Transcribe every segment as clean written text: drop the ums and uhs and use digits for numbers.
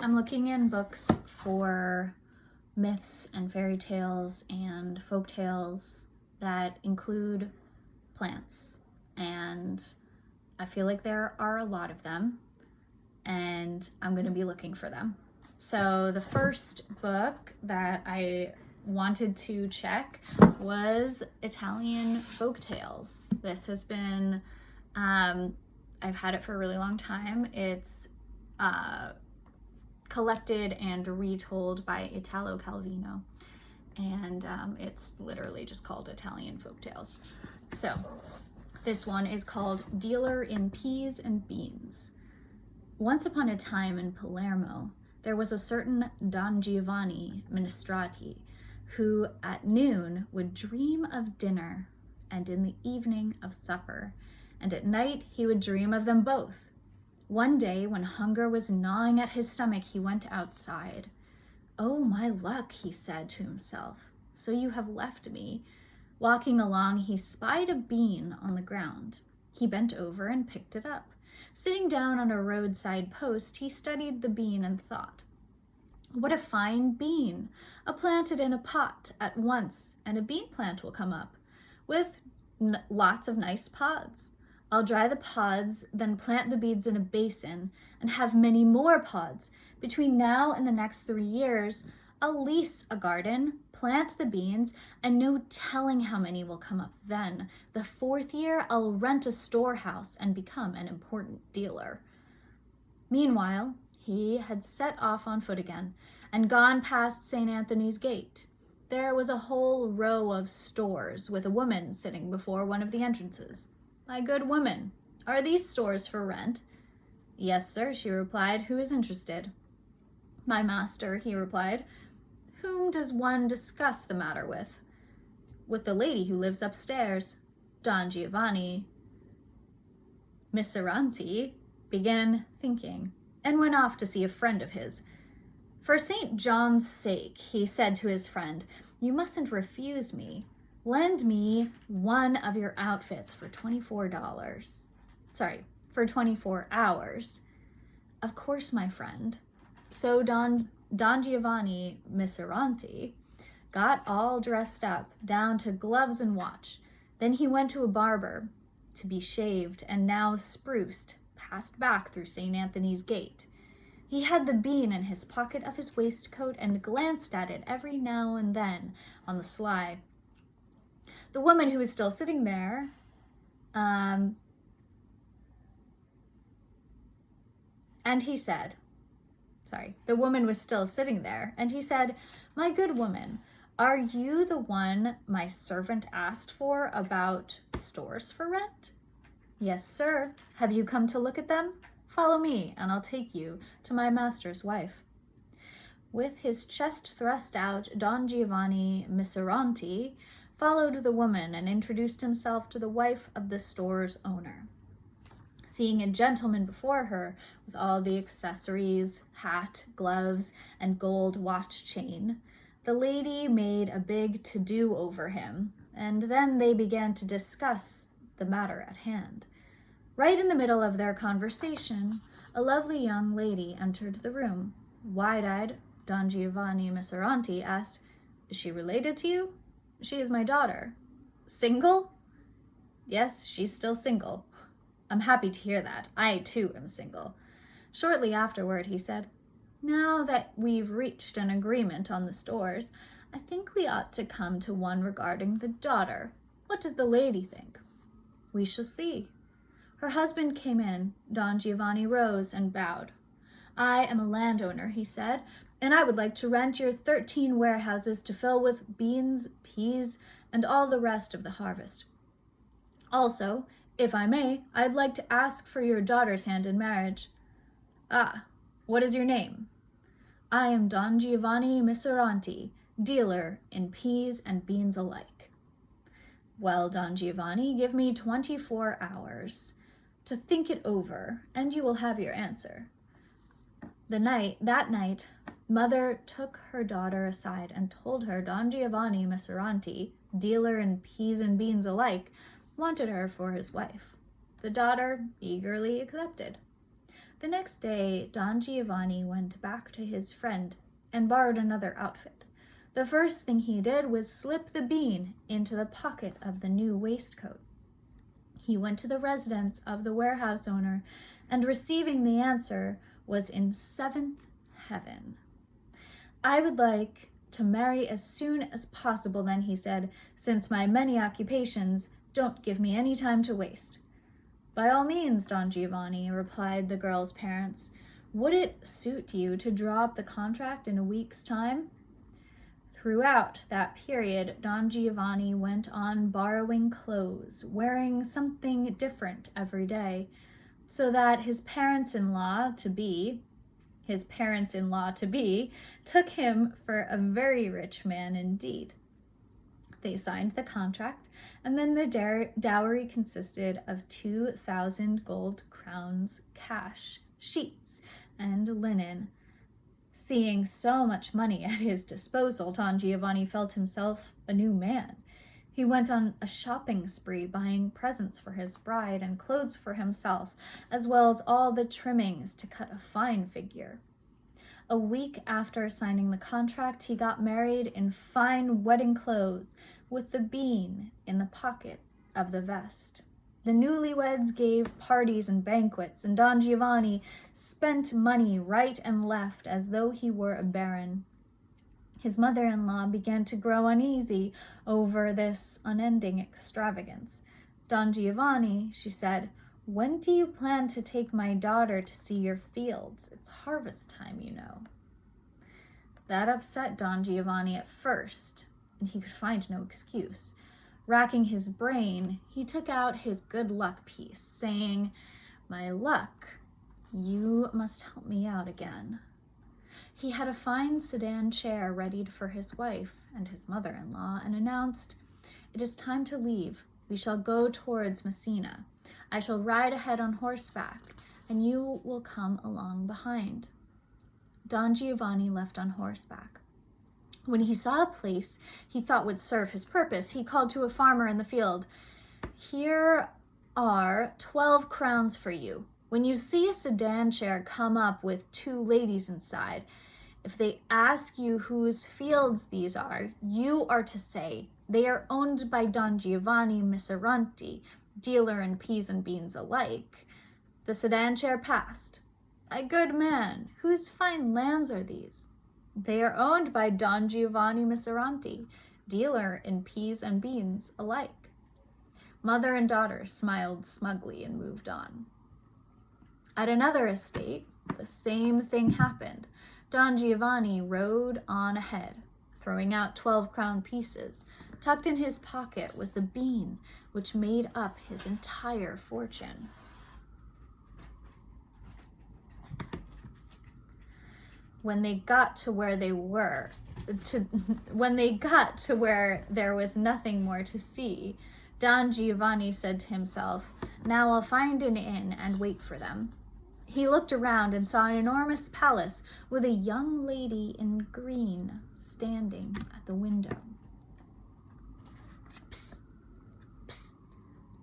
I'm looking in books for myths and fairy tales and folk tales that include plants, and I feel like there are a lot of them, and I'm going to be looking for them. So the first book that I wanted to check was Italian folk tales. This has been, I've had it for a really long time. It's collected and retold by Italo Calvino, and it's literally just called Italian folk tales. So this one is called Dealer in Peas and Beans. Once upon a time in Palermo, there was a certain Don Giovanni Ministrati who at noon would dream of dinner, and in the evening of supper, and at night he would dream of them both. One day, when hunger was gnawing at his stomach, he went outside. "Oh, my luck," he said to himself, "so you have left me." Walking along, he spied a bean on the ground. He bent over and picked it up. Sitting down on a roadside post, he studied the bean and thought, "What a fine bean! I'll plant it in a pot at once, and a bean plant will come up, with lots of nice pods. I'll dry the pods, then plant the beans in a basin, and have many more pods. Between now and the next 3 years, I'll lease a garden, plant the beans, and no telling how many will come up then. The 4th year, I'll rent a storehouse and become an important dealer." Meanwhile, he had set off on foot again and gone past St. Anthony's Gate. There was a whole row of stores with a woman sitting before one of the entrances. "My good woman, are these stores for rent?" "Yes, sir," she replied. "Who is interested?" "My master," he replied. "Whom does one discuss the matter with?" "With the lady who lives upstairs." Don Giovanni Miseranti began thinking and went off to see a friend of his. "For St. John's sake," he said to his friend, "you mustn't refuse me. Lend me one of your outfits for $24. For 24 hours. "Of course, my friend." So Don Giovanni Miseranti got all dressed up, down to gloves and watch. Then he went to a barber to be shaved, and now spruced, passed back through St. Anthony's Gate. He had the bean in his pocket of his waistcoat and glanced at it every now and then on the sly. The woman who was still sitting there, and he said, the woman was still sitting there, and he said, "My good woman, are you the one my servant asked for about stores for rent?" "Yes, sir. Have you come to look at them? Follow me, and I'll take you to my master's wife." With his chest thrust out, Don Giovanni Miseranti followed the woman and introduced himself to the wife of the store's owner. Seeing a gentleman before her with all the accessories, hat, gloves, and gold watch chain, the lady made a big to-do over him, and then they began to discuss the matter at hand. Right in the middle of their conversation, a lovely young lady entered the room. Wide-eyed, Don Giovanni Miseranti asked, "Is she related to you?" "She is my daughter." "Single?" "Yes, she's still single." "I'm happy to hear that. I, too, am single." Shortly afterward, he said, "Now that we've reached an agreement on the stores, I think we ought to come to one regarding the daughter. What does the lady think?" "We shall see." Her husband came in. Don Giovanni rose and bowed. "I am a landowner," he said, "and I would like to rent your 13 warehouses to fill with beans, peas, and all the rest of the harvest. Also, if I may, I'd like to ask for your daughter's hand in marriage." "Ah, what is your name?" "I am Don Giovanni Miseranti, dealer in peas and beans alike." "Well, Don Giovanni, give me 24 hours to think it over, and you will have your answer." That night, mother took her daughter aside and told her Don Giovanni Miseranti, dealer in peas and beans alike, wanted her for his wife. The daughter eagerly accepted. The next day, Don Giovanni went back to his friend and borrowed another outfit. The first thing he did was slip the bean into the pocket of the new waistcoat. He went to the residence of the warehouse owner, and receiving the answer, was in seventh heaven. "I would like to marry as soon as possible then," he said, "since my many occupations don't give me any time to waste." "By all means, Don Giovanni," replied the girl's parents. "Would it suit you to draw up the contract in a week's time?" Throughout that period, Don Giovanni went on borrowing clothes, wearing something different every day, so that his parents-in-law to be took him for a very rich man indeed. They signed the contract, and then the dowry consisted of 2,000 gold crowns cash, sheets, and linen. Seeing so much money at his disposal, Don Giovanni felt himself a new man. He went on a shopping spree, buying presents for his bride and clothes for himself, as well as all the trimmings to cut a fine figure. A week after signing the contract, he got married in fine wedding clothes, with the bean in the pocket of the vest. The newlyweds gave parties and banquets, and Don Giovanni spent money right and left as though he were a baron. His mother-in-law began to grow uneasy over this unending extravagance. "Don Giovanni," she said, "when do you plan to take my daughter to see your fields? It's harvest time, you know." That upset Don Giovanni at first, and he could find no excuse. Racking his brain, he took out his good luck piece, saying, "My luck, you must help me out again." He had a fine sedan chair readied for his wife and his mother-in-law and announced, "It is time to leave. We shall go towards Messina. I shall ride ahead on horseback, and you will come along behind." Don Giovanni left on horseback. When he saw a place he thought would serve his purpose, he called to a farmer in the field, "Here are 12 crowns for you. When you see a sedan chair come up with 2 ladies inside, if they ask you whose fields these are, you are to say, 'They are owned by Don Giovanni Miseranti, dealer in peas and beans alike.'" The sedan chair passed. "My good man, whose fine lands are these?" "They are owned by Don Giovanni Miseranti, dealer in peas and beans alike." Mother and daughter smiled smugly and moved on. At another estate, the same thing happened. Don Giovanni rode on ahead, throwing out 12-crown pieces. Tucked in his pocket was the bean, which made up his entire fortune. When they got to where there was nothing more to see, Don Giovanni said to himself, "Now I'll find an inn and wait for them." He looked around and saw an enormous palace with a young lady in green standing at the window. "Psst, psst,"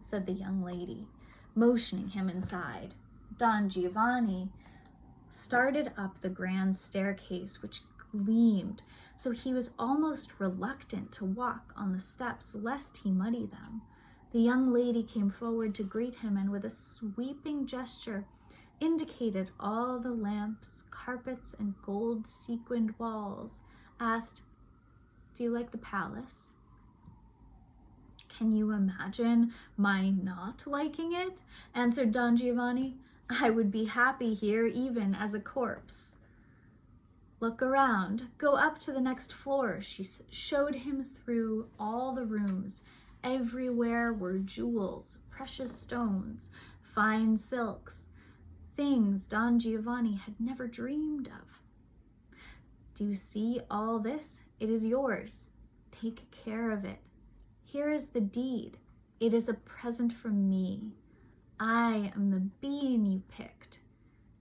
said the young lady, motioning him inside. Don Giovanni started up the grand staircase, which gleamed, so he was almost reluctant to walk on the steps lest he muddy them. The young lady came forward to greet him and with a sweeping gesture indicated all the lamps, carpets, and gold sequined walls, asked, "Do you like the palace?" "Can you imagine my not liking it?" answered Don Giovanni. "I would be happy here even as a corpse." "Look around. Go up to the next floor." She showed him through all the rooms. Everywhere were jewels, precious stones, fine silks, things Don Giovanni had never dreamed of. "Do you see all this? It is yours. Take care of it. Here is the deed. It is a present from me. I am the bean you picked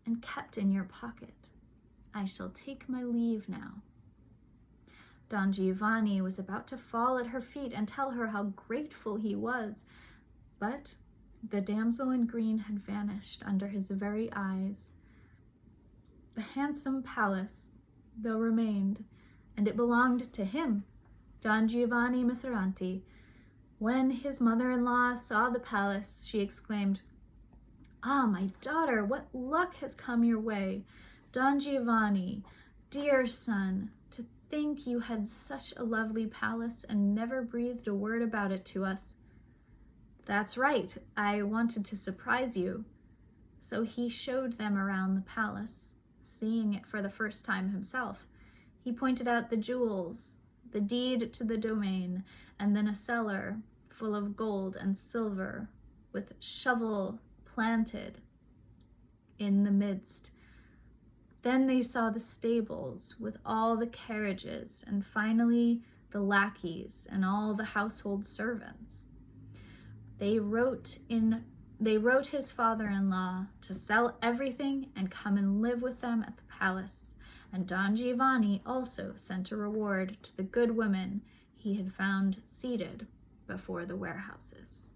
and kept in your pocket. I shall take my leave now." Don Giovanni was about to fall at her feet and tell her how grateful he was, but the damsel in green had vanished under his very eyes. The handsome palace, though remained, and it belonged to him, Don Giovanni Miseranti. When his mother-in-law saw the palace, she exclaimed, "Ah, my daughter, what luck has come your way! Don Giovanni, dear son, to think you had such a lovely palace and never breathed a word about it to us." "That's right, I wanted to surprise you." So he showed them around the palace, seeing it for the first time himself. He pointed out the jewels, the deed to the domain, and then a cellar full of gold and silver with shovel planted in the midst. Then they saw the stables with all the carriages, and finally the lackeys and all the household servants. They wrote his father-in-law to sell everything and come and live with them at the palace, and Don Giovanni also sent a reward to the good women he had found seated before the warehouses.